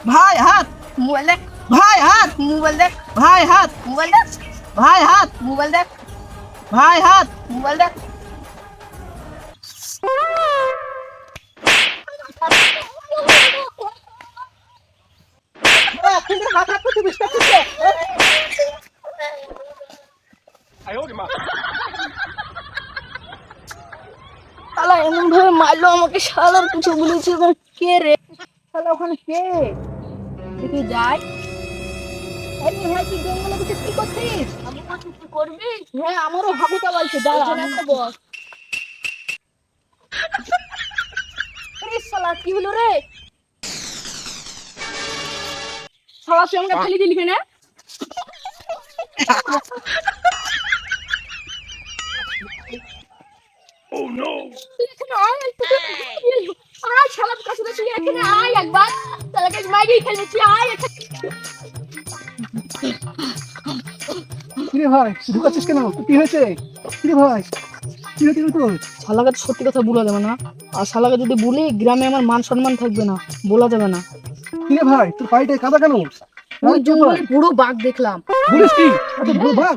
ভাই হাত মোবাইল দেখ, ভাই হাত মোবাইল দেখ, ভাই হাত মোবাইল দেখ, ভাই হাত মোবাইল দেখ, ভাই হাত মোবাইল দেখ। হাত হাত করতে ডিস্টার্ব করছে। শালা এমন ভাবে মারলো আমাকে, শালার কিছু বলেছে না। কে রে? শালা ওখানে কে? দেখে যাই। আরে ভাই, তুই জঙ্গলে বসে কি করছিস? আমি বলছি তুই করবি? হ্যাঁ, আমারও হাবুটা বলছে, দাঁড়া একটা বস। আরে শালা কি হলো রে? শালা তুই আমাকে ফেলে দিলি কেন? তুই এখানে আয়, আয় শালার কাছে, তুই এখানে আয় একবার। শালাকে মাইরেই ফেলেছি, আয় এখানে। কিরে ভাই ঢুকাচ্ছিস কেন? কি হয়েছে? কিরে ভাই কি হয়েছে তোর? শালাকে তো সত্যি কথা বলা যাবে না, আর শালাকে যদি বলি গ্রামে আমার মান সম্মান থাকবে না, বলা যাবে না। কিরে ভাই তোর পাইটা কাদা কেন? ওই জঙ্গলে বুড়ো বাঘ দেখলাম। বলিস কি? এত বড় ভাগ?